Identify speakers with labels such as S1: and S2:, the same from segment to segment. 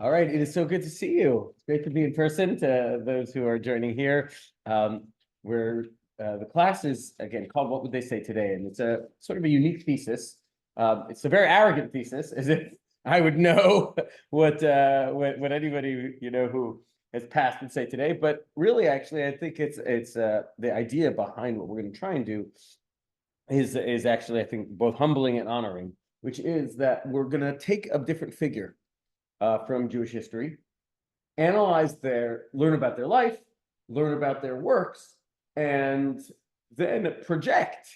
S1: All right, it is so good to see you. It's great to be in person to those who are joining here. Um, we're the class is again called "What Would They Say Today?" and it's a sort of a unique thesis. It's a very arrogant thesis, as if I would know what anybody who has passed would say today. But really, actually, I think it's the idea behind what we're going to try and do is actually, I think, both humbling and honoring, which is that we're going to take a different figure from Jewish history, learn about their life, learn about their works, and then project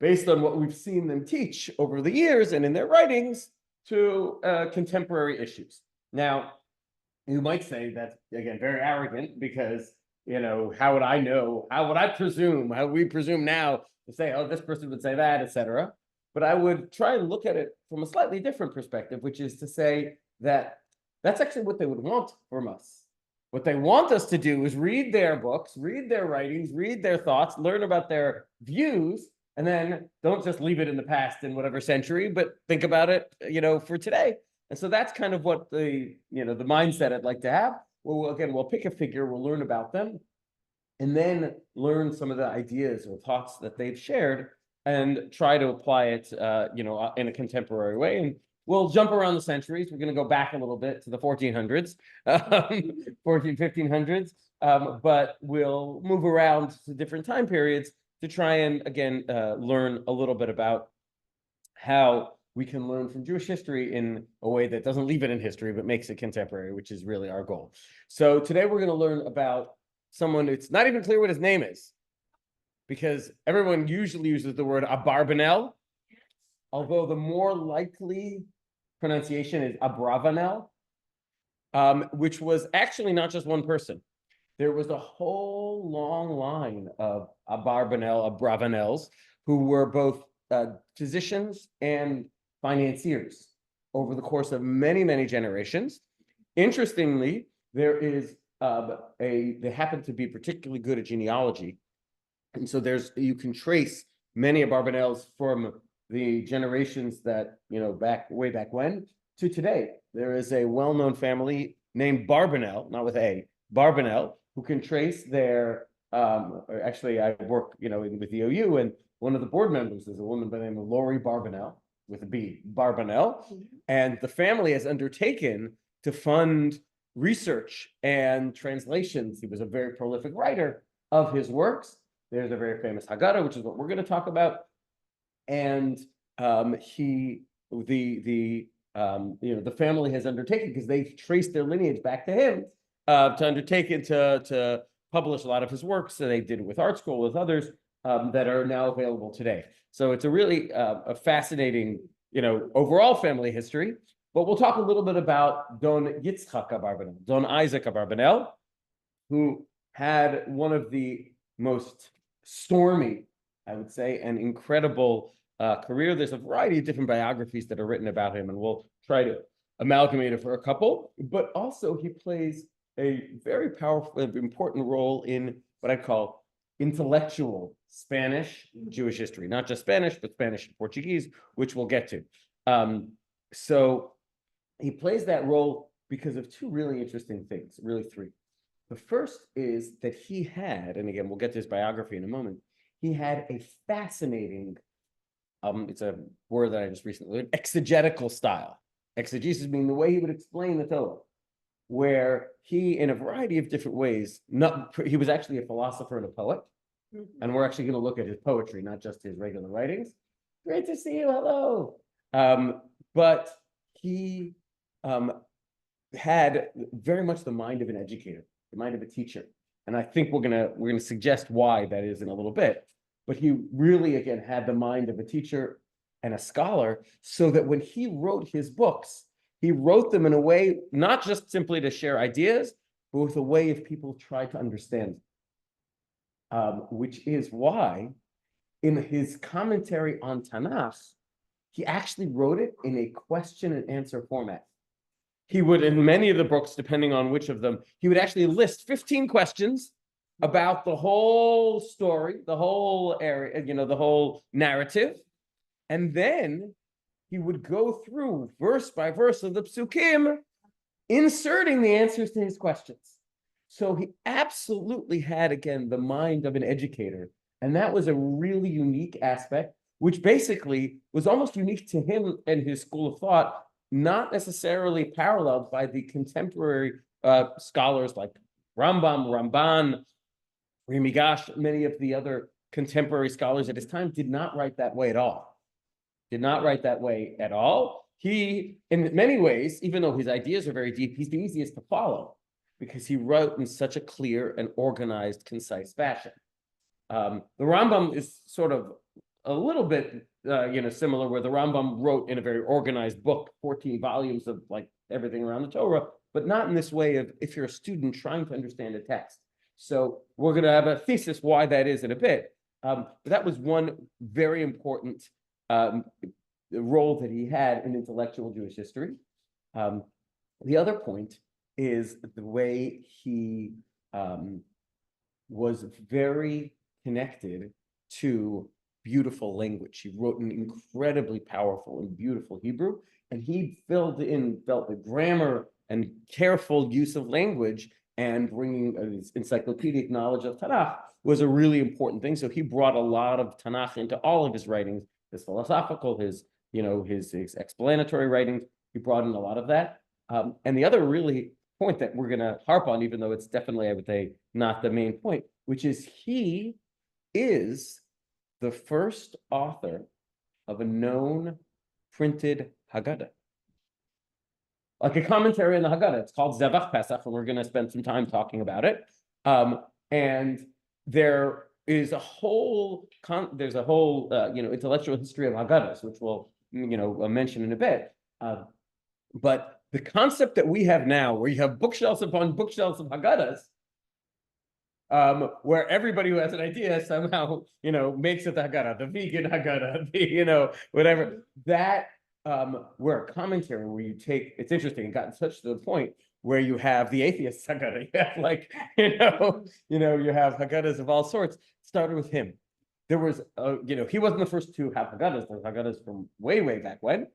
S1: based on what we've seen them teach over the years and in their writings to contemporary issues. Now, you might say that's, again, very arrogant because, how would I know? How would I presume? How we presume now to say, oh, this person would say that, etc. But I would try and look at it from a slightly different perspective, which is to say that that's actually what they would want from us. What they want us to do is read their books, read their writings, read their thoughts, learn about their views, and then don't just leave it in the past in whatever century, but think about it, for today. And so that's kind of what the mindset I'd like to have. Well, again, we'll pick a figure, we'll learn about them, and then learn some of the ideas or thoughts that they've shared and try to apply it, in a contemporary way. And we'll jump around the centuries. We're going to go back a little bit to the 1400s, 1500s, but we'll move around to different time periods to try and, again, learn a little bit about how we can learn from Jewish history in a way that doesn't leave it in history, but makes it contemporary, which is really our goal. So today we're going to learn about someone, it's not even clear what his name is, because everyone usually uses the word Abarbanel, although the more likely pronunciation is Abravanel, which was actually not just one person. There was a whole long line of Abravanels, who were both physicians and financiers over the course of many, many generations. Interestingly, they happen to be particularly good at genealogy. And so you can trace many Abarbanels from the generations that, way back when to today. There is a well-known family named Barbanel, not with A, Barbanel, who can trace their, actually I work, with the OU, and one of the board members is a woman by the name of Lori Barbanel, with a B, Barbanel. And the family has undertaken to fund research and translations. He was a very prolific writer of his works. There's a very famous Haggadah, which is what we're going to talk about. And the family has undertaken, because they've traced their lineage back to him, to undertake it to publish a lot of his works. So they did it with Art School, with others that are now available today. So it's a really a fascinating, overall family history. But we'll talk a little bit about Don Yitzchak Abarbanel, Don Isaac Abarbanel, who had one of the most stormy, I would say, and incredible career. There's a variety of different biographies that are written about him, and we'll try to amalgamate it for a couple. But also, he plays a very powerful, important role in what I call intellectual Spanish Jewish history, not just Spanish, but Spanish and Portuguese, which we'll get to. So he plays that role because of two really interesting things, really three. The first is that he had, and again, we'll get to his biography in a moment, he had a fascinating, it's a word that I just recently learned, exegetical style. Exegesis meaning the way he would explain the Torah, where he, in a variety of different ways, he was actually a philosopher and a poet, and we're actually going to look at his poetry, not just his regular writings. Great to see you, hello. But he had very much the mind of an educator, the mind of a teacher. And I think we're gonna suggest why that is in a little bit. But he really, again, had the mind of a teacher and a scholar, so that when he wrote his books, he wrote them in a way not just simply to share ideas, but with a way of people try to understand. Which is why in his commentary on Tanakh, he actually wrote it in a question and answer format. He would, in many of the books, depending on which of them, he would actually list 15 questions about the whole story, the whole area, the whole narrative. And then he would go through verse by verse of the psukim inserting the answers to his questions. So he absolutely had, again, the mind of an educator. And that was a really unique aspect, which basically was almost unique to him and his school of thought, not necessarily paralleled by the contemporary scholars like Rambam, Ramban, Rimigash, many of the other contemporary scholars at his time did not write that way at all. Did not write that way at all. He, in many ways, even though his ideas are very deep, he's the easiest to follow because he wrote in such a clear and organized, concise fashion. The Rambam is sort of a little bit, similar, where the Rambam wrote in a very organized book, 14 volumes of like everything around the Torah, but not in this way of if you're a student trying to understand a text. So we're going to have a thesis why that is in a bit. But that was one very important role that he had in intellectual Jewish history. The other point is the way he was very connected to beautiful language. He wrote an incredibly powerful and beautiful Hebrew, and he felt the grammar and careful use of language and bringing his encyclopedic knowledge of Tanakh was a really important thing. So he brought a lot of Tanakh into all of his writings, his philosophical, his explanatory writings. He brought in a lot of that. And the other really point that we're going to harp on, even though it's definitely, I would say, not the main point, which is he is the first author of a known printed Haggadah, like a commentary on the Haggadah. It's called Zevach Pesach, and we're going to spend some time talking about it. And there is a whole intellectual history of Haggadahs, which we'll mention in a bit. But the concept that we have now, where you have bookshelves upon bookshelves of Haggadahs, where everybody who has an idea somehow, makes it the Haggadah, the vegan Haggadah, whatever, that, where a commentary where you take, it's interesting, it got such to the point where you have the atheist Haggadah, you have Haggadahs of all sorts, started with him. There was, he wasn't the first to have Haggadahs, there were Haggadahs from way, way back when,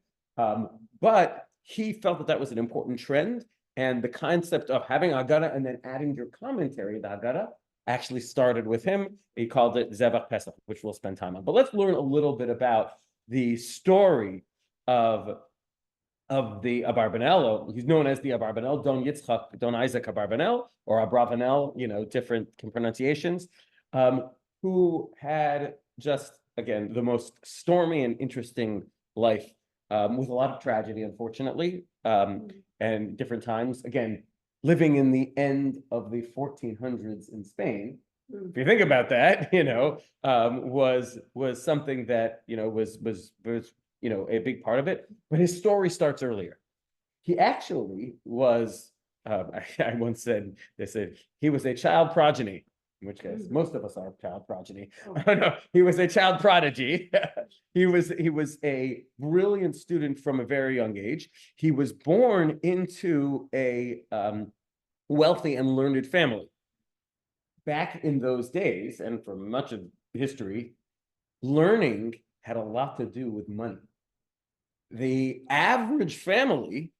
S1: but he felt that was an important trend, and the concept of having Haggadah and then adding your commentary, the Haggadah, actually started with him. He called it Zevach Pesach, which we'll spend time on. But let's learn a little bit about the story of the Abarbanel. He's known as the Abarbanel, Don Yitzchak, Don Isaac Abarbanel, or Abravanel, different pronunciations, who had just, again, the most stormy and interesting life, with a lot of tragedy, unfortunately, and different times. Again, living in the end of the 1400s in Spain, if you think about that, was something that was a big part of it. But his story starts earlier. He actually was. I once said, they said he was a child progeny, in which case most of us are child progeny. Oh. No, he was a child prodigy. He was a brilliant student from a very young age. He was born into a wealthy and learned family. Back in those days, and for much of history, learning had a lot to do with money. The average family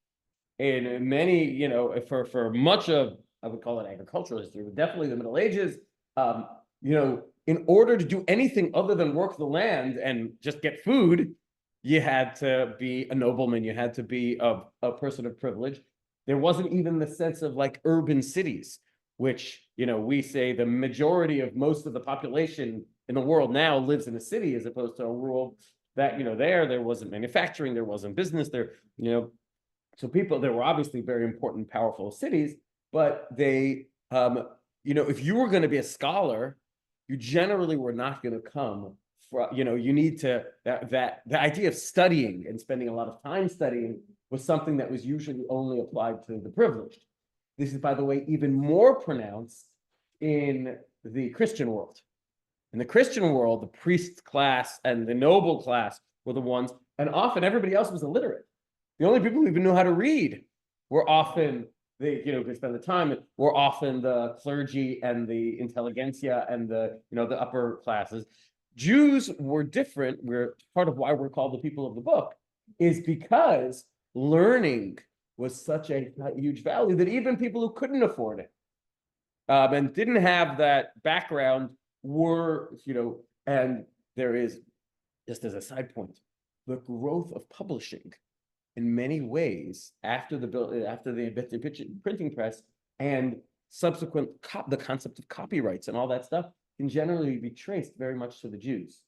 S1: in many, for much of, I would call it agricultural history, but definitely the Middle Ages, in order to do anything other than work the land and just get food, you had to be a nobleman, you had to be a person of privilege. There wasn't even the sense of like urban cities, which, we say the majority of most of the population in the world now lives in a city as opposed to a rural that, there wasn't manufacturing, there wasn't business there, so there were obviously very important, powerful cities, but they, if you were going to be a scholar, you generally were not going to come from, you need to, the idea of studying and spending a lot of time studying was something that was usually only applied to the privileged. This is, by the way, even more pronounced in the Christian world. In the Christian world, the priest class and the noble class were the ones, and often everybody else was illiterate. The only people who even knew how to read were often could spend the time, were often the clergy and the intelligentsia and the upper classes. Jews were different. We're part of why we're called the people of the book is because learning was such a huge value that even people who couldn't afford it and didn't have that background were, and there is, just as a side point, the growth of publishing in many ways after the printing press and subsequent the concept of copyrights and all that stuff can generally be traced very much to the Jews.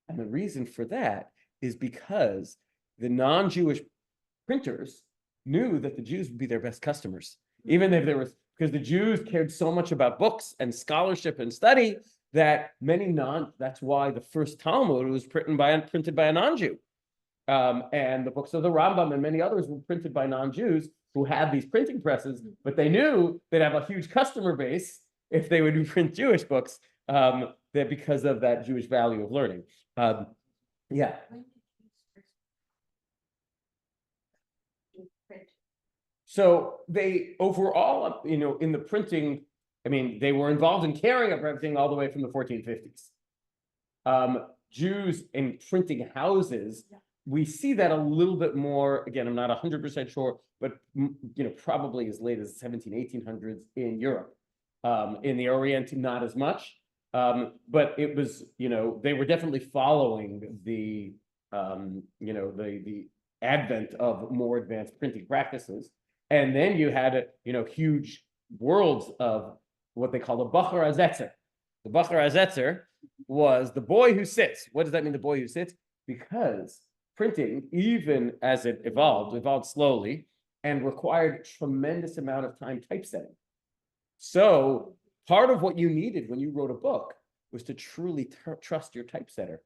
S1: And the reason for that is because the non-Jewish printers knew that the Jews would be their best customers, even if there was, because the Jews cared so much about books and scholarship and study that that's why the first Talmud was printed by a non-Jew. And the books of the Rambam and many others were printed by non-Jews who had these printing presses, but they knew they'd have a huge customer base if they would print Jewish books, that because of that Jewish value of learning. Yeah. So they overall, in the printing, I mean, they were involved in caring of everything all the way from the 1450s. Jews in printing houses, we see that a little bit more. Again, I'm not 100% sure, but probably as late as 1800s in Europe. In the Orient, not as much. But it was, they were definitely following the advent of more advanced printing practices. And then you had, huge worlds of what they call the Bachar HaZetzer. The Bachar HaZetzer was the boy who sits. What does that mean, the boy who sits? Because printing, even as it evolved slowly and required tremendous amount of time typesetting. So part of what you needed when you wrote a book was to truly trust your typesetter.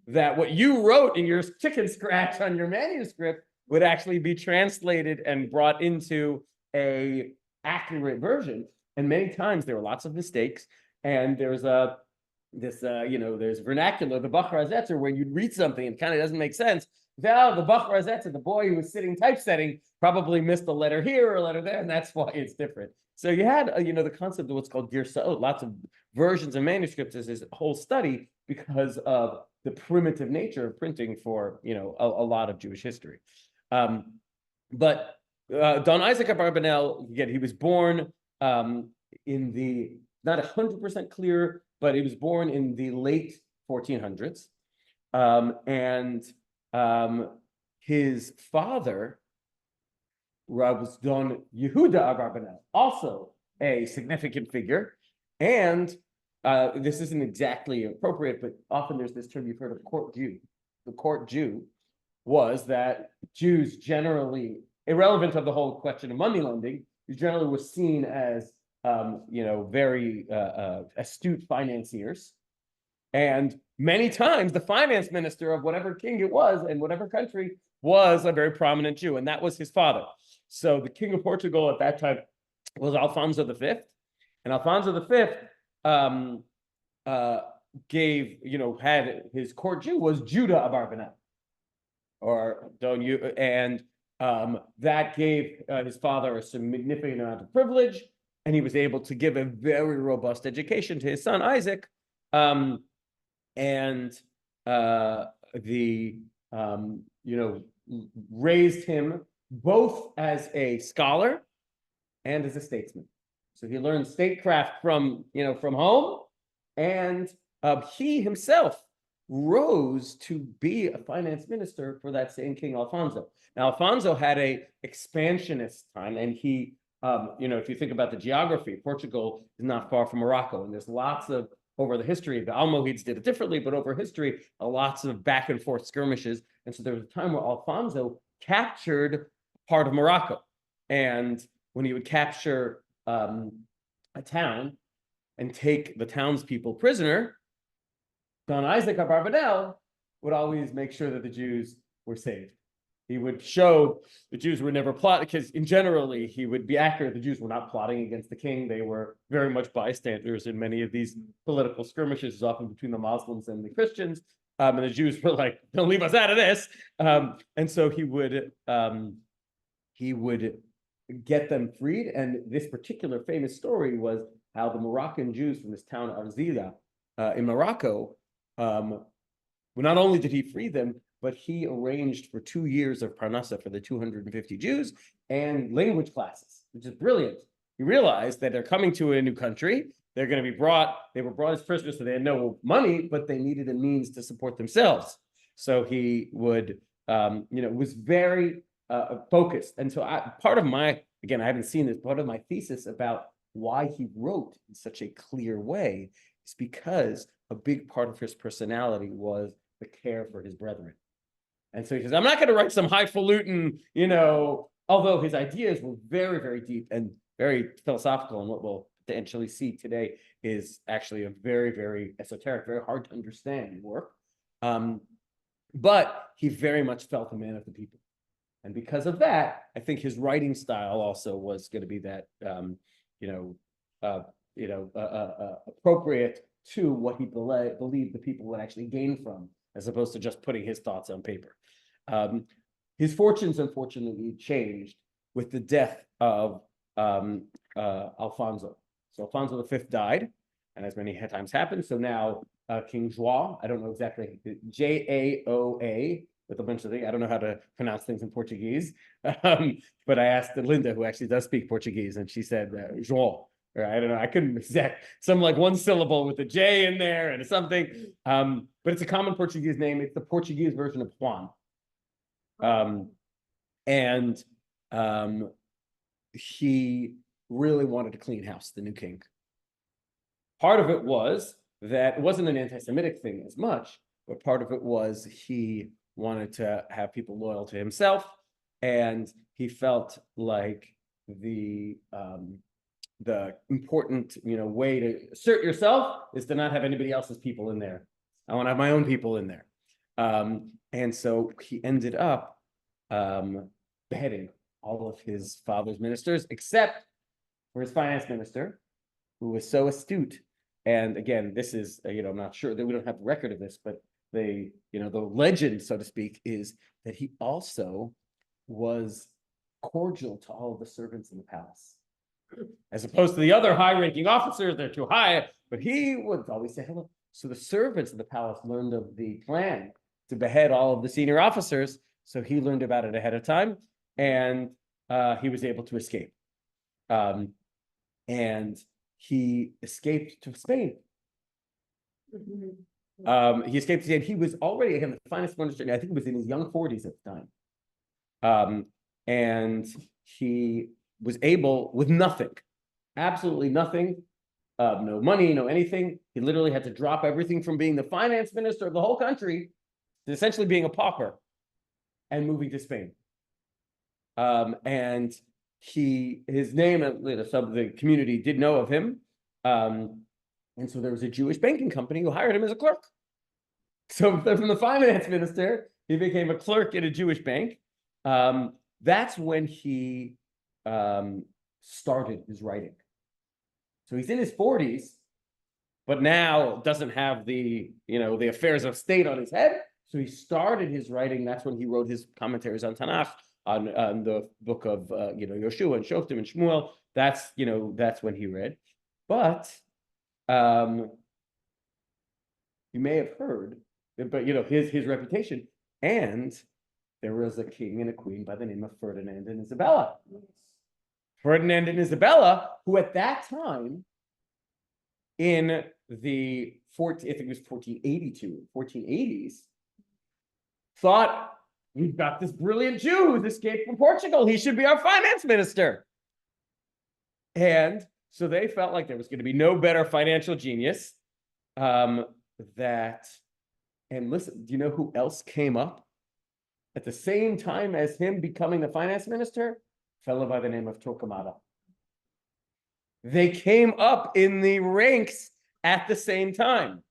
S1: That what you wrote in your chicken scratch on your manuscript would actually be translated and brought into a accurate version. And many times there were lots of mistakes. And there's there's vernacular, the Bachar HaZetzer, where you'd read something and it kind of doesn't make sense. The Bachar HaZetzer, the boy who was sitting typesetting, probably missed a letter here or a letter there, and that's why it's different. So you had, the concept of what's called Girsa'ot, lots of versions and manuscripts as this whole study because of the primitive nature of printing for, a lot of Jewish history. But Don Isaac Abarbanel, again, he was born in the, not 100% clear, but he was born in the late 1400s. And his father was Don Yehuda Abarbanel, also a significant figure. And this isn't exactly appropriate, but often there's this term you've heard of, court Jew. The court Jew was that Jews generally, irrelevant of the whole question of money lending, generally was seen as very astute financiers. And many times the finance minister of whatever king it was in whatever country was a very prominent Jew, and that was his father. So the king of Portugal at that time was Alfonso V, and Alfonso V had his court Jew was Judah Abarbanel, or don't you? And that gave his father a significant amount of privilege, and he was able to give a very robust education to his son Isaac, raised him both as a scholar and as a statesman. So he learned statecraft from home, and he himself rose to be a finance minister for that same King Alfonso. Now, Alfonso had a expansionist time, and he, if you think about the geography, Portugal is not far from Morocco, and there's lots of, over the history, the Almohads did it differently, but over history, lots of back and forth skirmishes. And so there was a time where Alfonso captured part of Morocco. And when he would capture a town and take the townspeople prisoner, Don Isaac Abarbanel would always make sure that the Jews were saved. He would show the Jews were never plotting, because generally he would be accurate. The Jews were not plotting against the king. They were very much bystanders in many of these political skirmishes, often between the Muslims and the Christians. And the Jews were like, don't leave us out of this. And so he would get them freed. And this particular famous story was how the Moroccan Jews from this town Arzila in Morocco, well, not only did he free them, but he arranged for 2 years of parnasa for the 250 Jews and language classes, which is brilliant. He realized that they're coming to a new country. They were brought as prisoners, so they had no money, but they needed a means to support themselves. So he would, was very focused. And so again, I haven't seen this, part of my thesis about why he wrote in such a clear way is because a big part of his personality was the care for his brethren. And so he says, I'm not going to write some highfalutin, although his ideas were very, very deep and very philosophical, and what we'll potentially see today is actually a very, very esoteric, very hard to understand work. But he very much felt a man of the people. And because of that, I think his writing style also was going to be that, appropriate to what he believed the people would actually gain from, as opposed to just putting his thoughts on paper. His fortunes, unfortunately, changed with the death of Alfonso. So Alfonso V died, and as many times happened, so now King João, I don't know exactly, Jaoa, with a bunch of things. I don't know how to pronounce things in Portuguese, but I asked Linda, who actually does speak Portuguese, and she said João. Or I don't know, I couldn't exact some like one syllable with a J in there and something. But it's a common Portuguese name. It's the Portuguese version of Juan. He really wanted to clean house, the new king. Part of it was that it wasn't an anti-Semitic thing as much, but part of it was he wanted to have people loyal to himself, and he felt like the important way to assert yourself is to not have anybody else's people in there. I want to have my own people in there. And so he ended up beheading all of his father's ministers, except for his finance minister, who was so astute. And again, this is, I'm not sure that we don't have a record of this, but the legend, so to speak, is that he also was cordial to all of the servants in the palace. As opposed to the other high-ranking officers, they're too high, but he would always say hello. So the servants of the palace learned of the plan to behead all of the senior officers, so he learned about it ahead of time, and he was able to escape. And he escaped to Spain. He escaped to Spain. He was already, again, the finest minister, I think he was in his young 40s at the time. And he was able, with nothing, absolutely nothing, no money, no anything. He literally had to drop everything from being the finance minister of the whole country to essentially being a pauper and moving to Spain. And his name, the community did know of him. And so there was a Jewish banking company who hired him as a clerk. So from the finance minister, he became a clerk in a Jewish bank. That's when he started his writing. So he's in his 40s, but now doesn't have the affairs of state on his head. So he started his writing. That's when he wrote his commentaries on Tanakh, on the book of Yoshua and Shoftim and Shmuel. That's when he read. But you may have heard, but his reputation, and there was a king and a queen by the name of Ferdinand and Isabella. Ferdinand and Isabella, who at that time, in the 1480s, thought, we've got this brilliant Jew who's escaped from Portugal. He should be our finance minister. And so they felt like there was going to be no better financial genius. And listen, do you know who else came up at the same time as him becoming the finance minister? A fellow by the name of Torquemada. They came up in the ranks at the same time.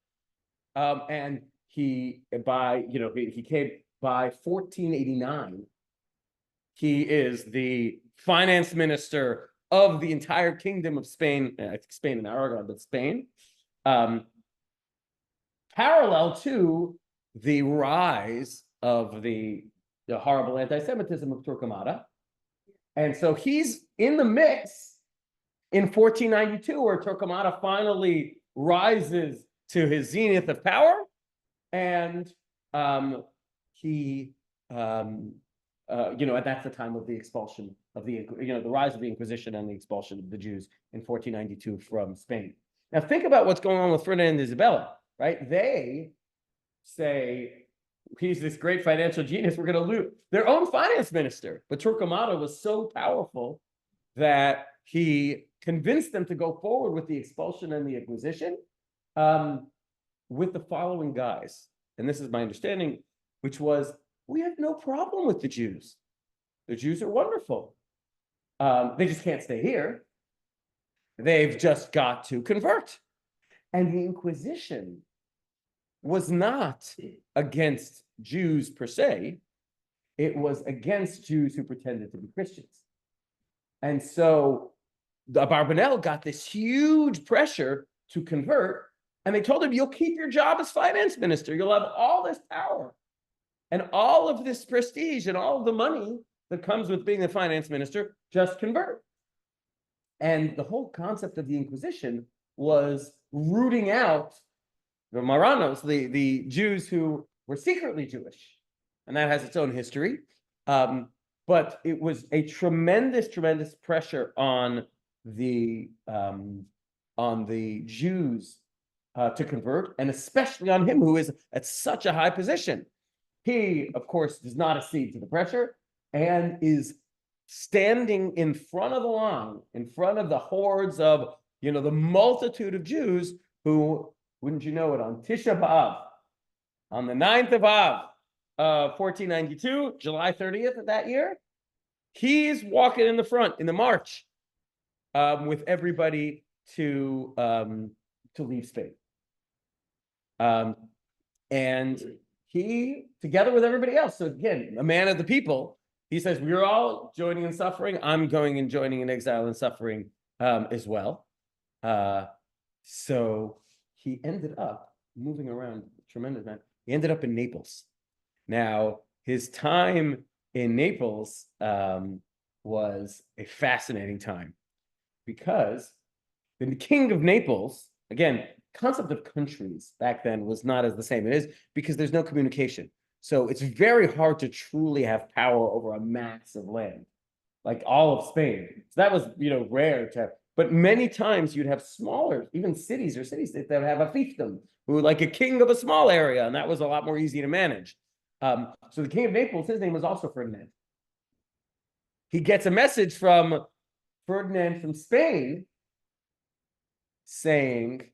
S1: And he came by 1489. He is the finance minister of the entire kingdom of Spain. I think Spain and Aragon, but Spain. Parallel to the rise of the horrible anti-Semitism of Torquemada. And so he's in the mix in 1492, where Torquemada finally rises to his zenith of power. And he, that's the time of the expulsion of the rise of the Inquisition and the expulsion of the Jews in 1492 from Spain. Now think about what's going on with Ferdinand and Isabella, right? They say he's this great financial genius. We're going to lose their own finance minister, but Torquemada was so powerful that he convinced them to go forward with the expulsion and the Inquisition with the following guise. And this is my understanding, which was, we have no problem with the Jews. The Jews are wonderful. They just can't stay here. They've just got to convert. And the Inquisition was not against Jews per se. It was against Jews who pretended to be Christians. And so the Barbanel got this huge pressure to convert, and they told him, you'll keep your job as finance minister. You'll have all this power and all of this prestige and all of the money that comes with being the finance minister. Just convert. And the whole concept of the Inquisition was rooting out the Marranos, the Jews who were secretly Jewish. And that has its own history. But it was a tremendous, tremendous pressure on the Jews to convert, and especially on him, who is at such a high position. He, of course, does not accede to the pressure and is standing in front of the line, in front of the hordes of, the multitude of Jews who, wouldn't you know it, on Tisha B'Av, on the 9th of Av, 1492, July 30th of that year, he's walking in the front in the march with everybody to leave Spain. And he, together with everybody else, so again, a man of the people, he says, we're all joining in suffering. I'm going and joining in exile and suffering as well. So he ended up moving around a tremendous amount. He ended up in Naples. Now, his time in Naples was a fascinating time because the king of Naples, again, concept of countries back then was not as the same. It is because there's no communication. So it's very hard to truly have power over a mass of land, like all of Spain. So that was, rare to have. But many times you'd have smaller, even cities that would have a fiefdom, who like a king of a small area, and that was a lot more easy to manage. So the king of Naples, his name was also Ferdinand. He gets a message from Ferdinand from Spain saying,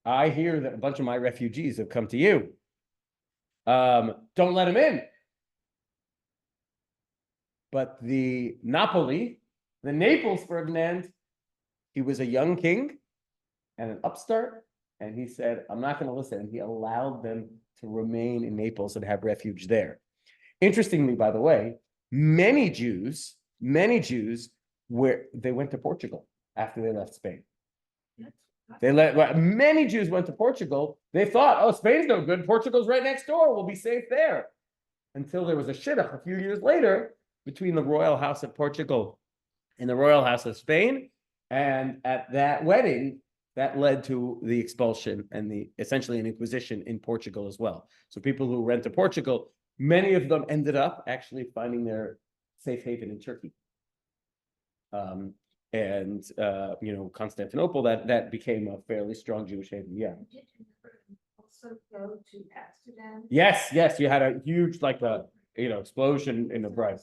S1: I hear that a bunch of my refugees have come to you. Don't let him in. But the Naples Ferdinand, he was a young king and an upstart, and he said, I'm not going to listen. And he allowed them to remain in Naples and have refuge there. Interestingly, by the way, many Jews went to Portugal after they left Spain. Many Jews went to Portugal. They thought, oh, Spain's no good. Portugal's right next door. We'll be safe there. Until there was a shidduch a few years later between the royal house of Portugal and the royal house of Spain. And at that wedding, that led to the expulsion and essentially an inquisition in Portugal as well. So people who went to Portugal, many of them ended up actually finding their safe haven in Turkey. Constantinople, that became a fairly strong Jewish haven. Yeah.
S2: Did you also go to Amsterdam?
S1: Yes, you had a huge explosion in the bride.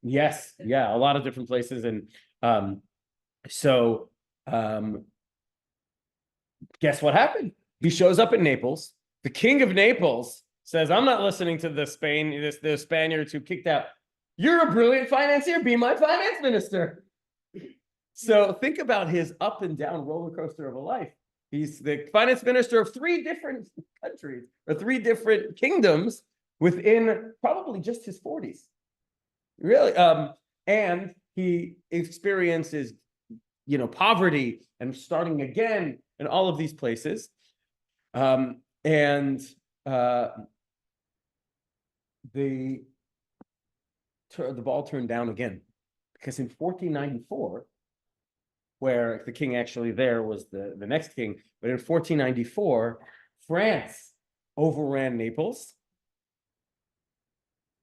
S1: Yes, yeah, a lot of different places. And guess what happened? He shows up in Naples. The king of Naples says, I'm not listening to the Spaniards who kicked out. You're a brilliant financier. Be my finance minister. So think about his up and down roller coaster of a life. He's the finance minister of 3 different countries or 3 different kingdoms within probably just his 40s. Really. And he experiences, poverty and starting again in all of these places. The ball turned down again because in 1494, where the king actually there was the next king, but in 1494, France overran Naples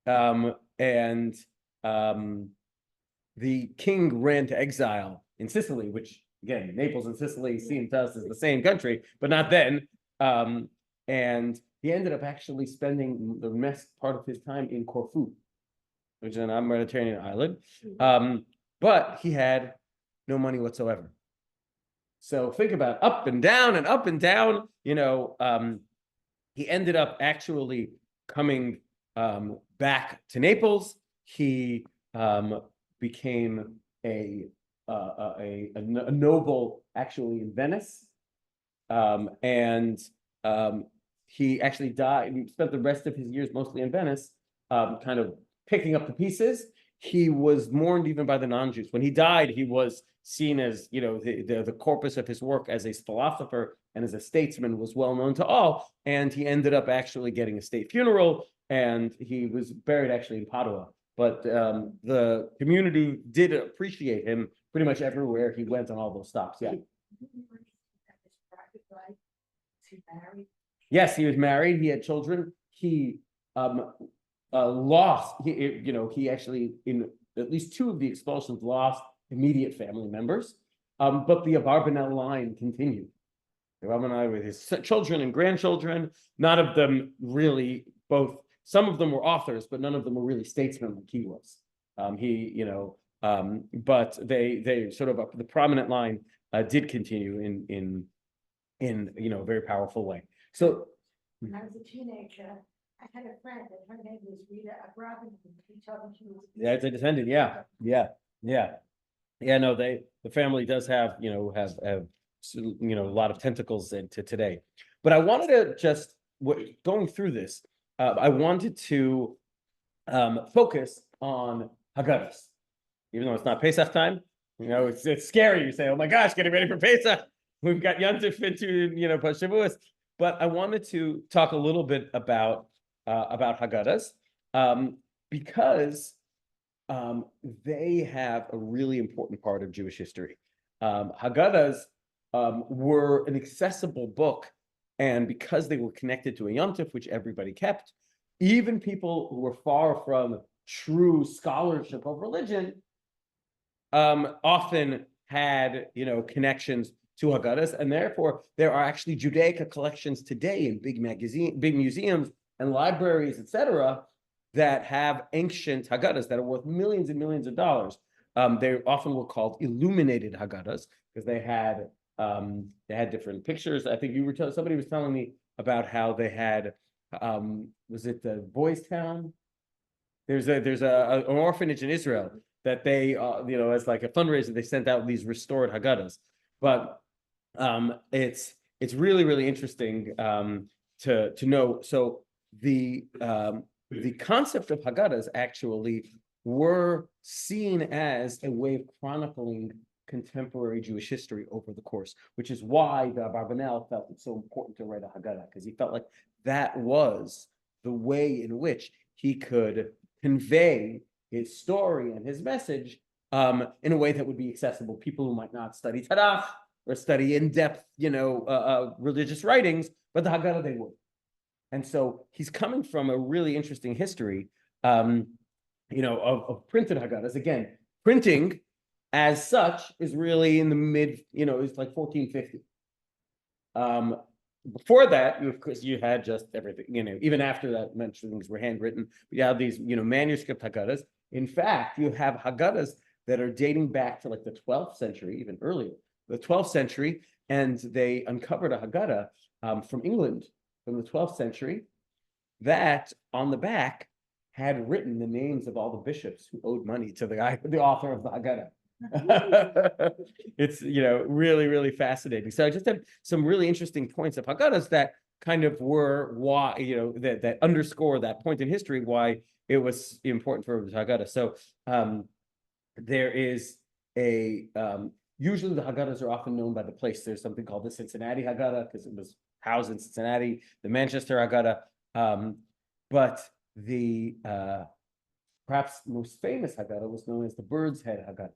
S1: And the king ran to exile in Sicily, which again, Naples and Sicily seem to us as the same country, but not then. And he ended up actually spending the best part of his time in Corfu, which is a Mediterranean island. But he had no money whatsoever. So think about up and down and up and down. He ended up actually coming back to Naples. He became a noble actually in Venice, and he actually died. He spent the rest of his years mostly in Venice, kind of picking up the pieces. He was mourned even by the non-Jews. When he died, he was seen as, the corpus of his work as a philosopher and as a statesman was well known to all. And he ended up actually getting a state funeral, and he was buried actually in Padua. But the community did appreciate him pretty much everywhere he went on all those stops. Yeah. Yes, he was married. He had children. He lost. He actually, in at least 2 of the expulsions, lost immediate family members. But the Abarbanel line continued. The Abarbanel with his children and grandchildren. None of them really. Some of them were authors, but none of them were really statesmen like he was. But they sort of the prominent line did continue in a very powerful way. So
S2: when I was a teenager, I had a friend and her name was Rita Rabbi. He told me she was.
S1: Yeah, it's a descendant. Yeah. No, the family does have a lot of tentacles into today. But I wanted to just going through this. I wanted to focus on Haggadahs, even though it's not Pesach time. It's scary. You say, "Oh my gosh, getting ready for Pesach." We've got Yom Tov into Shavuos. But I wanted to talk a little bit about Haggadahs because they have a really important part of Jewish history. Haggadahs were an accessible book, and because they were connected to a Yom Tov, which everybody kept, even people who were far from true scholarship of religion often had connections to Haggadahs, and therefore there are actually Judaica collections today in big museums and libraries, etc., that have ancient Haggadahs that are worth millions and millions of dollars. They often were called illuminated Haggadahs because they had different pictures. I think somebody was telling me about how they had was it the Boys Town? There's an orphanage in Israel that they as like a fundraiser, they sent out these restored Haggadahs. But it's really, really interesting to know. So the concept of Haggadahs actually were seen as a way of chronicling contemporary Jewish history over the course, which is why the Abarbanel felt it's so important to write a Haggadah, because he felt like that was the way in which he could convey his story and his message in a way that would be accessible. People who might not study Tanakh or study in-depth, religious writings, but the Haggadah they would. And so he's coming from a really interesting history, of printed Haggadahs. Again, printing as such is really in the mid, it's like 1450. Before that, of course, you had just everything, even after that, things were handwritten, but you have these, manuscript Haggadahs. In fact, you have Haggadahs that are dating back to like the 12th century, even earlier, the 12th century, and they uncovered a Haggadah from England from the 12th century that on the back had written the names of all the bishops who owed money to the author of the Haggadah. It's really, really fascinating. So I just have some really interesting points of Haggadahs that kind of were why that underscore that point in history why it was important for Haggadah. So there is a usually the Haggadahs are often known by the place. There's something called the Cincinnati Haggadah because it was housed in Cincinnati, the Manchester Haggadah, but the perhaps most famous Haggadah was known as the Bird's Head Haggadah.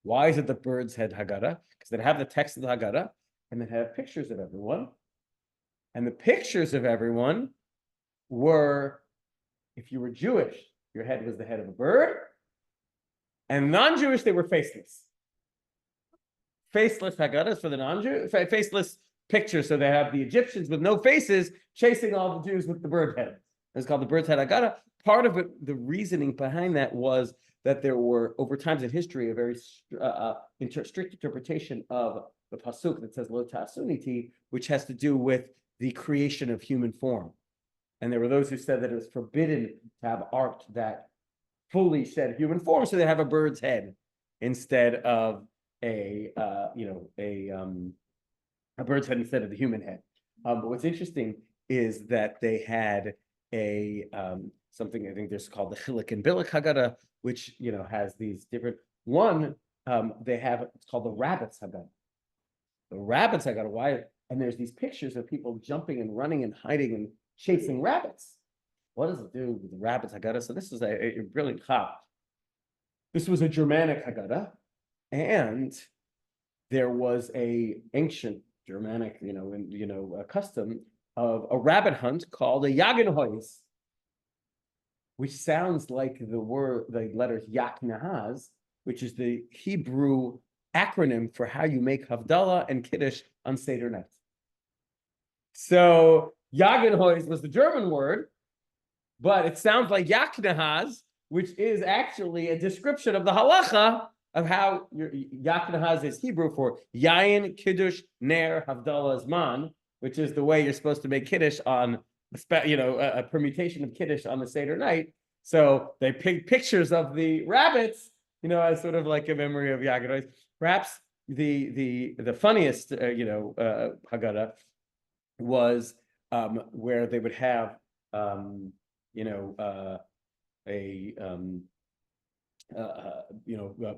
S1: Why is it the Bird's Head Haggadah? Because they have the text of the Haggadah and then have pictures of everyone. And the pictures of everyone were, If you were Jewish, your head was the head of a bird, and non-Jewish, they were faceless. Faceless Haggadahs for the non-Jew, faceless pictures. So they have the Egyptians with no faces chasing all the Jews with the bird head. It's called the bird's head Haggadah. Part of it, the reasoning behind that was that there were, over times in history, a very strict interpretation of the pasuk that says "Lo ta'asuniti," which has to do with the creation of human form. And there were those who said that it was forbidden to have art that fully shed human form, so they have a bird's head instead of a bird's head instead of the human head. But what's interesting is that they had a something I think there's called the Chilik and Bilik Haggadah, which has these different they have it's called the rabbits Haggadah. The rabbits Haggadah, why? And there's these pictures of people jumping and running and hiding and chasing rabbits. What does it do with the rabbits Haggadah? So this is a brilliant chap. This was a Germanic Haggadah, and there was a ancient Germanic, custom of a rabbit hunt called a Jagenhois, which sounds like the letters Yak Nahaz, which is the Hebrew acronym for how you make Havdalah and Kiddush on Seder night. So Jagenhois was the German word, but it sounds like Yak Nahaz, which is actually a description of the halacha of how Yak Nahaz is Hebrew for Yayin Kiddush Ner Havdalah Zman, which is the way you're supposed to make Kiddush on, a permutation of Kiddush on the Seder night. So they pick pictures of the rabbits, as sort of like a memory of Yagenhois. Perhaps the funniest, Haggadah was where they would have,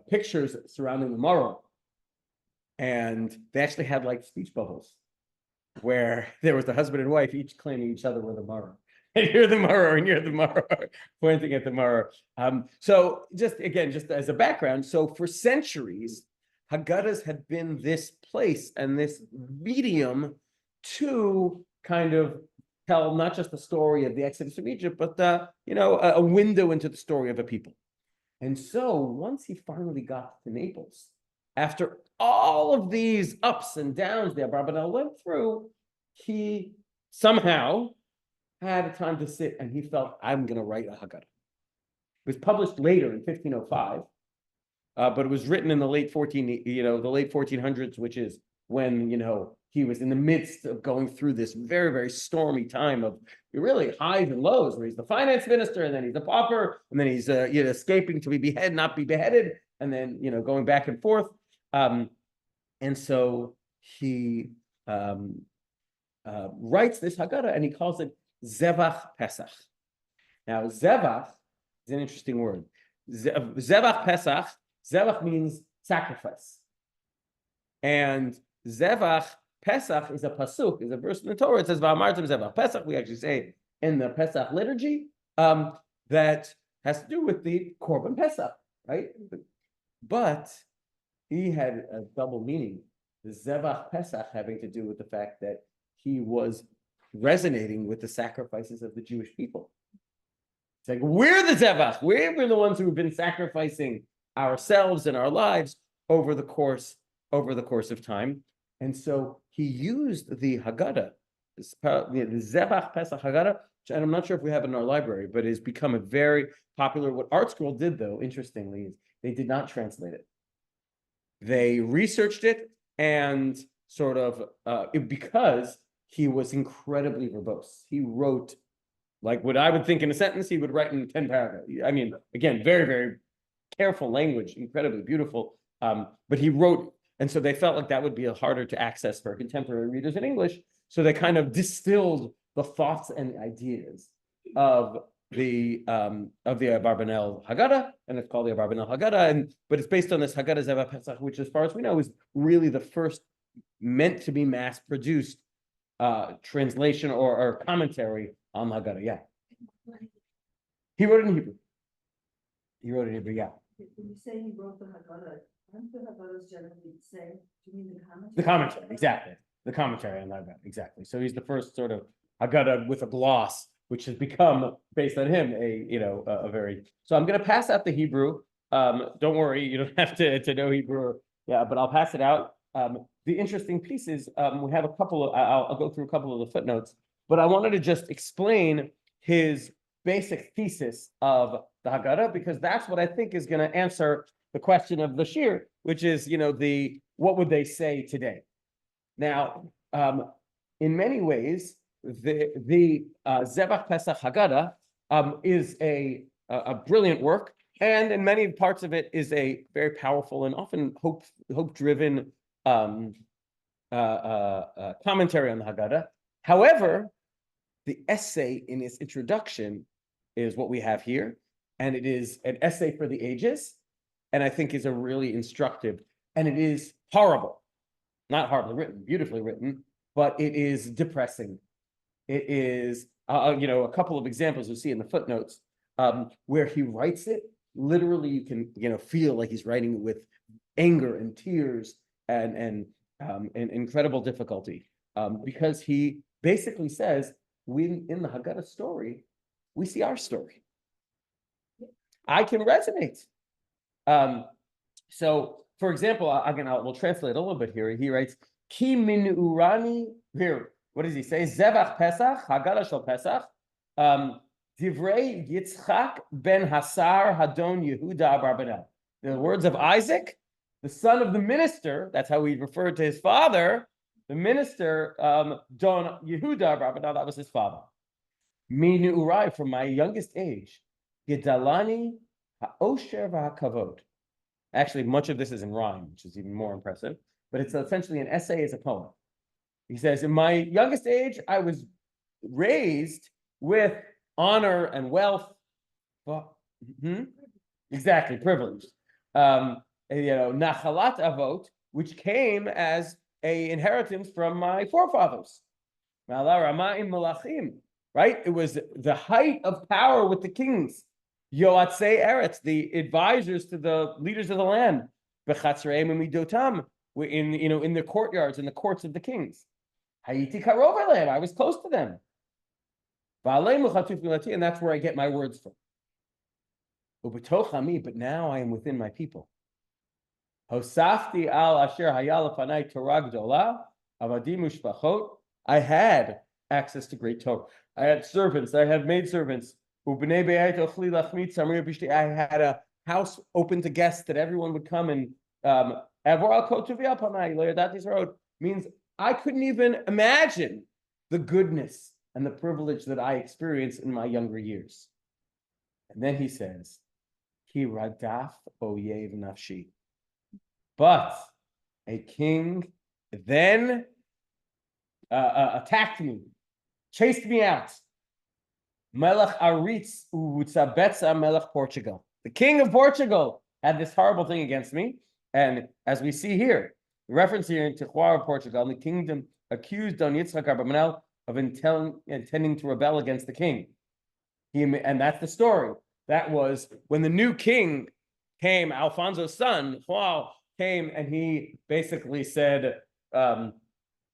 S1: pictures surrounding the morrow, and they actually had like speech bubbles where there was the husband and wife each claiming each other were the morrow, and you're the morrow, and you're the morrow, pointing at the morrow. So just as a background, so for centuries, Haggadahs had been this place and this medium to kind of tell not just the story of the Exodus from Egypt, but a window into the story of a people. And so once he finally got to Naples, after all of these ups and downs that Abarbanel went through, he somehow had a time to sit and he felt, I'm going to write a Haggadah. It was published later in 1505, but it was written in the late 1400s, which is when, he was in the midst of going through this very, very stormy time of really highs and lows, where he's the finance minister, and then he's the pauper, and then he's escaping to be beheaded, not be beheaded, and then going back and forth. And so he writes this Haggadah, and he calls it Zevach Pesach. Now, Zevach is an interesting word. Zevach Pesach. Zevach means sacrifice, and Zevach Pesach is a pasuk, is a verse in the Torah. It says, "Va'amartem Zevach Pesach." We actually say in the Pesach liturgy that has to do with the Korban Pesach, right? But he had a double meaning. The Zevach Pesach having to do with the fact that he was resonating with the sacrifices of the Jewish people. It's like, we're the Zevach. We're the ones who have been sacrificing ourselves and our lives over the course of time. And so he used the Haggadah, the Zevach Pesach Haggadah, and I'm not sure if we have it in our library, but it has become a very popular. What Art Scroll did, though, interestingly, is they did not translate it. They researched it and sort of, because he was incredibly verbose. He wrote, like what I would think in a sentence, he would write in 10 paragraphs. I mean, again, very, very careful language, incredibly beautiful. But he wrote, and so they felt like that would be harder to access for contemporary readers in English. So they kind of distilled the thoughts and ideas of the Abarbanel Haggadah, and it's called the Abarbanel Haggadah. But it's based on this Haggadah Zevach Pesach, which, as far as we know, is really the first meant to be mass-produced translation or commentary on Haggadah. Yeah, he wrote it in Hebrew. Yeah.
S3: When you say he wrote the Haggadah, aren't the Haggadahs generally the same? Do you mean the commentary?
S1: The commentary, exactly. The commentary on Haggadah, exactly. So he's the first sort of Haggadah with a gloss which has become, based on him, a very, so I'm gonna pass out the Hebrew. Don't worry, you don't have to know Hebrew, yeah, but I'll pass it out. The interesting piece is, we have a couple of, I'll go through a couple of the footnotes, but I wanted to just explain his basic thesis of the Haggadah, because that's what I think is gonna answer the question of the Shir, which is, what would they say today? Now, in many ways, the Zebach Pesach Haggadah is a brilliant work, and in many parts of it is a very powerful and often hope-driven commentary on the Haggadah. However, the essay in its introduction is what we have here, and it is an essay for the ages, and I think is a really instructive, and it is horrible, not horribly written, beautifully written, but it is depressing. It is, a couple of examples you'll see in the footnotes, where he writes it. Literally, you can, feel like he's writing it with anger and tears and incredible difficulty, because he basically says, in the Haggadah story, we see our story. I can resonate. So, for example, we'll translate a little bit here. He writes, Ki min urani, here, what does he say? Zevach Pesach, Haggadah shel Pesach, Divrei Yitzchak ben Hasar Hadon Yehuda Abarbanel. The words of Isaac, the son of the minister, that's how he referred to his father, the minister, Don Yehuda Abarbanel, that was his father. Min urai, from my youngest age, Gedalani ha'osher v'ha'kavod. Actually, much of this is in rhyme, which is even more impressive, but it's essentially an essay as a poem. He says, in my youngest age, I was raised with honor and wealth. Exactly, privilege. Nachalat avot, which came as an inheritance from my forefathers. Right? It was the height of power with the kings. Yoatzei Eretz, the advisors to the leaders of the land. Bechatzreim and midotam, in the courtyards, in the courts of the kings. Hayiti karov eleim, I was close to them. And that's where I get my words from. But now I am within my people. Hosafti al asher hayal lefanai Torah gdola, avadim ushpachot. I had access to great Torah. I had servants. I had maidservants. I had a house open to guests that everyone would come and means I couldn't even imagine the goodness and the privilege that I experienced in my younger years. And then he says, Ki radaf oyev nafshi. But a king then attacked me, chased me out. Melech Aritz Uvutzabetza Melech Portugal. The king of Portugal had this horrible thing against me. And as we see here, the reference here to Juar of Portugal, the kingdom accused Don Yitzchak Abarbanel of intending to rebel against the king. And that's the story. That was when the new king came, Alfonso's son, Juan, came, and he basically said, all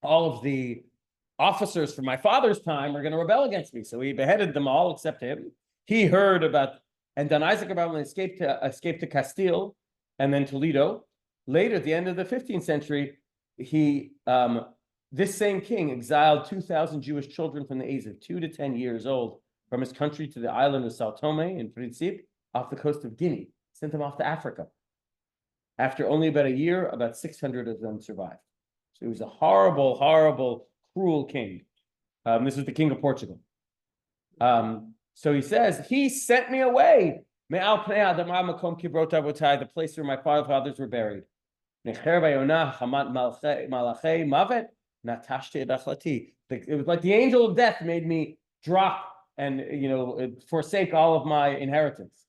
S1: of the officers from my father's time are going to rebel against me. So he beheaded them all except him. He heard about, and Don Isaac Abarbanel escaped to Castile and then Toledo. Later, at the end of the 15th century, this same king exiled 2,000 Jewish children from the age of 2 to 10 years old from his country to the island of Sao Tome and Principe off the coast of Guinea, sent them off to Africa. After only about a year, about 600 of them survived. So he was a horrible, horrible, cruel king. This is the king of Portugal. So he says, he sent me away. The place where my fathers were buried. It was like the angel of death made me drop and forsake all of my inheritance.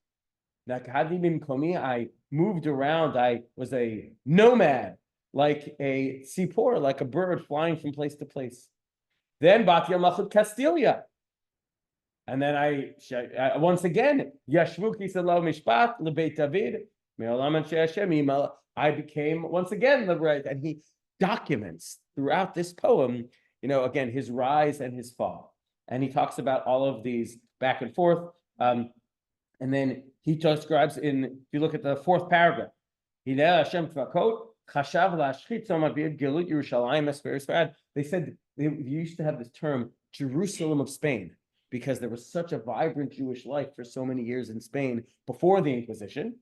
S1: I moved around. I was a nomad, like a sipor, like a bird flying from place to place. Then Batya Malchut Castilia. And then I once again, Yashvu Kisalo Mishpat, Lebeit David, Me'olam Hashem, I became once again liberated. And he documents throughout this poem, again, his rise and his fall. And he talks about all of these back and forth. And then he describes if you look at the fourth paragraph, they said they used to have this term Jerusalem of Spain because there was such a vibrant Jewish life for so many years in Spain before the Inquisition.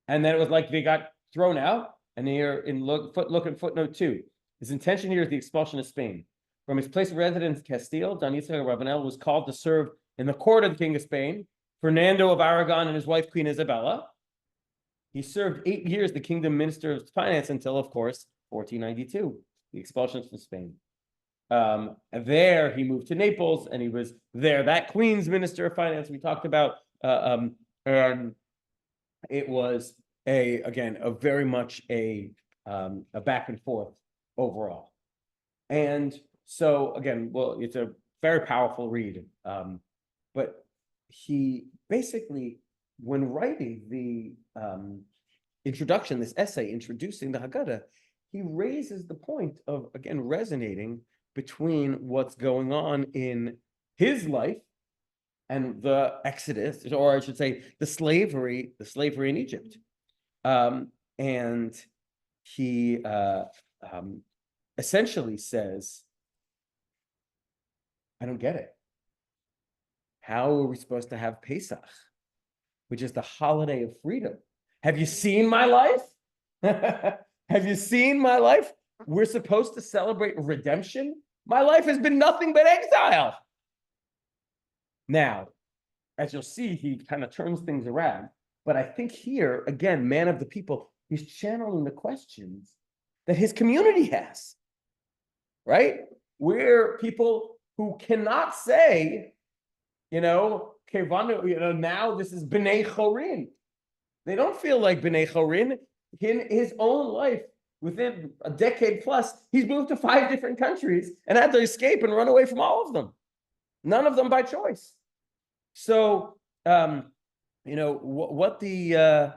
S1: And then it was like they got thrown out. And here look at footnote 2. His intention here is the expulsion of Spain. From his place of residence, Castile, Don Yitzhak Rabanel was called to serve in the court of the King of Spain, Fernando of Aragon and his wife, Queen Isabella. He served 8 years the kingdom minister of finance until, of course, 1492, the expulsion from Spain. There he moved to Naples, and he was there that Queen's minister of finance we talked about. And it was very much a back and forth overall. And so again, well, it's a very powerful read. But he basically, when writing the introduction, this essay introducing the Haggadah, he raises the point of, again, resonating between what's going on in his life and the Exodus, or I should say, the slavery in Egypt. And he essentially says, I don't get it. How are we supposed to have Pesach, which is the holiday of freedom? Have you seen my life? Have you seen my life? We're supposed to celebrate redemption. My life has been nothing but exile. Now, as you'll see, he kind of turns things around. But I think here, again, man of the people, he's channeling the questions that his community has, right? We're people who cannot say, now this is B'nai Chorin. They don't feel like B'nai Chorin. In his own life, within a decade plus, he's moved to 5 different countries and had to escape and run away from all of them. None of them by choice. So, what the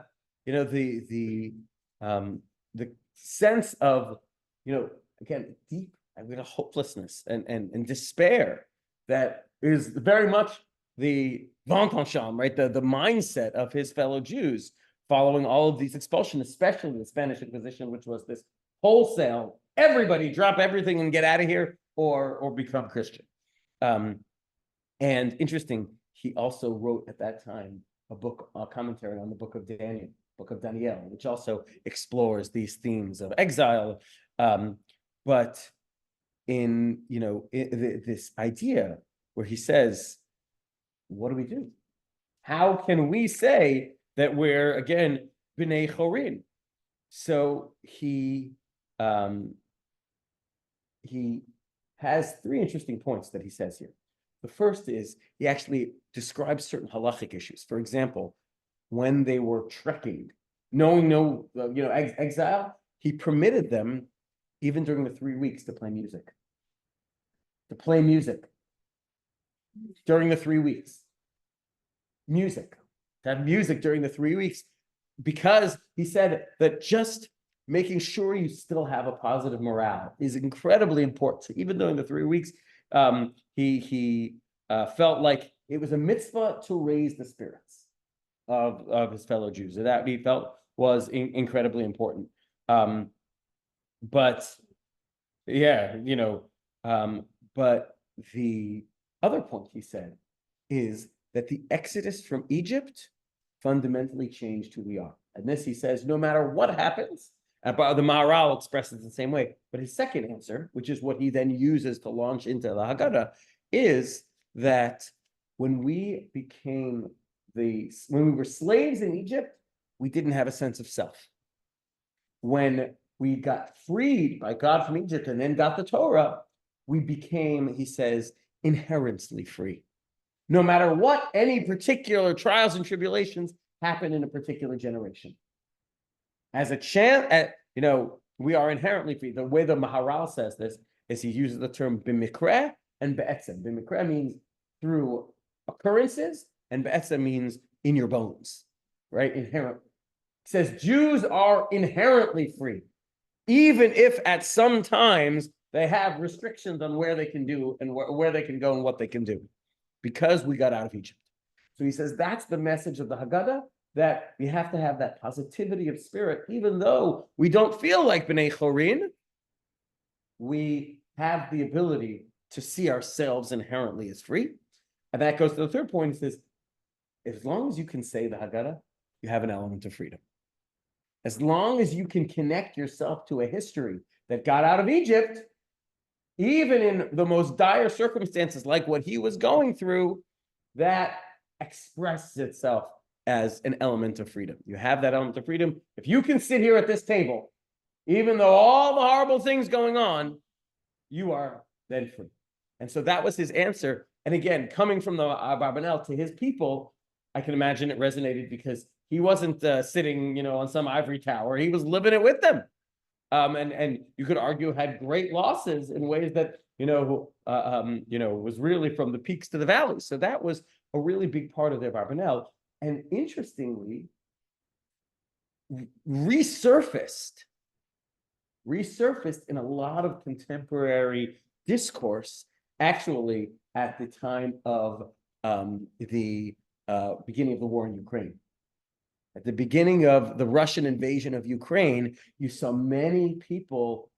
S1: sense of, again, deep, hopelessness and despair that is very much the Ventencham, right? The mindset of his fellow Jews following all of these expulsions, especially the Spanish Inquisition, which was this wholesale, everybody drop everything and get out of here or become Christian. And interesting, he also wrote at that time a commentary on the book of Daniel, which also explores these themes of exile. But in this idea where he says, what do we do? How can we say that we're, again, B'nai Chorin? So he has 3 interesting points that he says here. The first is he actually describes certain halachic issues. For example, when they were trekking, knowing exile, he permitted them, even during the 3 weeks, to play music. During the 3 weeks. To have music during the 3 weeks, because he said that just making sure you still have a positive morale is incredibly important. So even during the 3 weeks, he felt like it was a mitzvah to raise the spirits of his fellow Jews. And that he felt was incredibly important. But the other point he said is that the exodus from Egypt fundamentally changed who we are. And this, he says, no matter what happens, and the Maharal expresses it the same way. But his second answer, which is what he then uses to launch into the Haggadah, is that when we were slaves in Egypt, we didn't have a sense of self. When we got freed by God from Egypt and then got the Torah, we became, he says, inherently free. No matter what any particular trials and tribulations happen in a particular generation. As a chance, we are inherently free. The way the Maharal says this is he uses the term b'mikreh and be'etzem. B'mikreh means through occurrences, and be'etzem means in your bones, right? Inherently. He says Jews are inherently free, even if at some times they have restrictions on where they can do and where they can go and what they can do because we got out of Egypt. So he says that's the message of the Haggadah, that we have to have that positivity of spirit, even though we don't feel like B'nai Chorin, we have the ability to see ourselves inherently as free. And that goes to the third point. It says, as long as you can say the Haggadah, you have an element of freedom. As long as you can connect yourself to a history that got out of Egypt, even in the most dire circumstances like what he was going through, that expresses itself as an element of freedom. You have that element of freedom. If you can sit here at this table, even though all the horrible things going on, you are then free. And so that was his answer. And again, coming from the Abarbanel to his people, I can imagine it resonated because he wasn't sitting, on some ivory tower. He was living it with them. And you could argue had great losses in ways that, was really from the peaks to the valleys. So that was a really big part of their Abarbanel. And interestingly, resurfaced in a lot of contemporary discourse, actually at the time of the beginning of the war in Ukraine. At the beginning of the Russian invasion of Ukraine, you saw many people,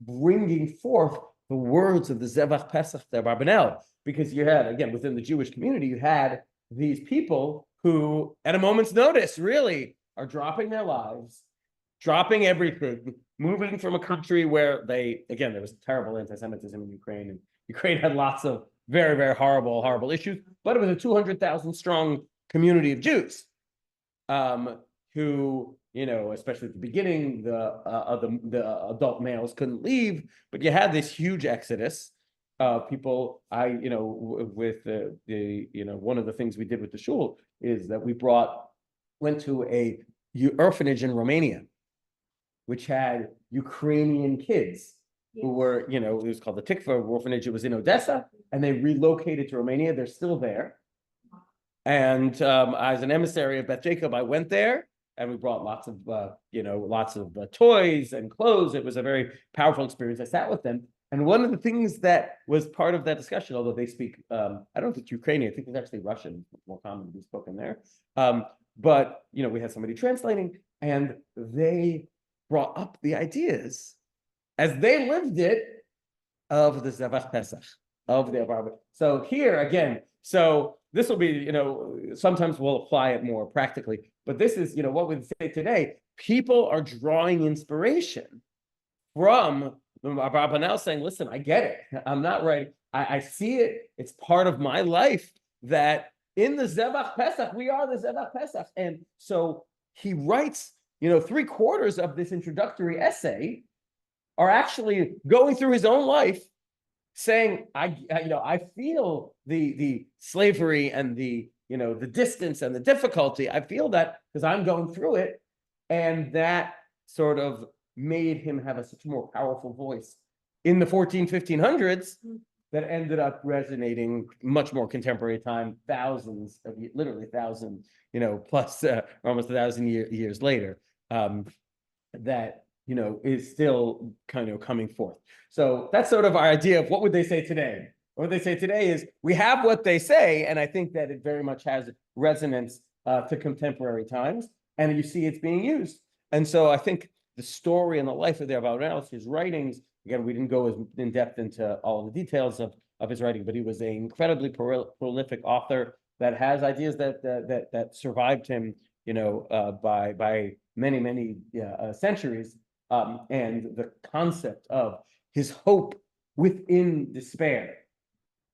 S1: bringing forth the words of the Zevach Pesach Barbanel, because you had, again, within the Jewish community, you had these people who, at a moment's notice, really are dropping their lives, dropping everything, moving from a country where there was terrible anti-Semitism in Ukraine, and Ukraine had lots of very, very horrible issues, but it was a 200,000 strong community of Jews. Who, especially at the beginning, the adult males couldn't leave, but you had this huge exodus of people. With one of the things we did with the shul is that we went to a orphanage in Romania, which had Ukrainian kids who were, it was called the Tikva orphanage. It was in Odessa, and they relocated to Romania. They're still there. And as an emissary of Beth Jacob, I went there and we brought lots of toys and clothes. It was a very powerful experience. I sat with them. And one of the things that was part of that discussion, although they speak, I don't think Ukrainian, I think it's actually Russian, more common to be spoken there. But, we had somebody translating, and they brought up the ideas as they lived it of the Zevach Pesach, of the Abarba. So here again, this will be, sometimes we'll apply it more practically, but this is, what we say today. People are drawing inspiration from the Abarbanel saying, listen, I get it. I'm not right. I see it. It's part of my life that in the Zevach Pesach, we are the Zevach Pesach. And so he writes, 3/4 of this introductory essay are actually going through his own life, saying, I feel the slavery and the distance and the difficulty. I feel that because I'm going through it. And that sort of made him have such a more powerful voice in the 1500s that ended up resonating much more contemporary time, literally thousands, plus almost 1,000 years later, that is still kind of coming forth. So that's sort of our idea of what would they say today. What they say today is we have what they say, and I think that it very much has resonance to contemporary times, and you see it's being used. And so I think the story and the life of the Abarbanel, his writings, again, we didn't go as in depth into all the details of his writing, but he was an incredibly prolific author that has ideas that survived him, by many centuries. And the concept of his hope within despair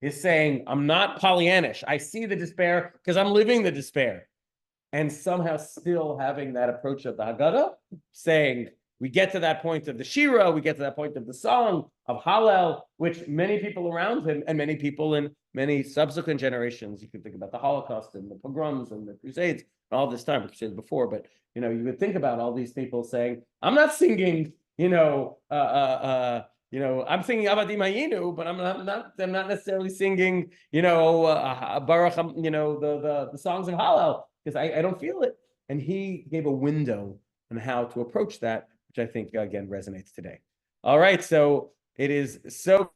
S1: is saying, I'm not Pollyannish. I see the despair because I'm living the despair. And somehow still having that approach of the Haggadah, saying, we get to that point of the Shira, we get to that point of the song of Hallel, which many people around him and many people in many subsequent generations, you can think about the Holocaust and the pogroms and the Crusades, all this time, Crusades before, but you would think about all these people saying, I'm not singing, I'm singing Avadim Hayinu, but I'm not necessarily singing, Baruch, the songs of Hallel, because I don't feel it. And he gave a window on how to approach that, which I think, again, resonates today. All right, so It is so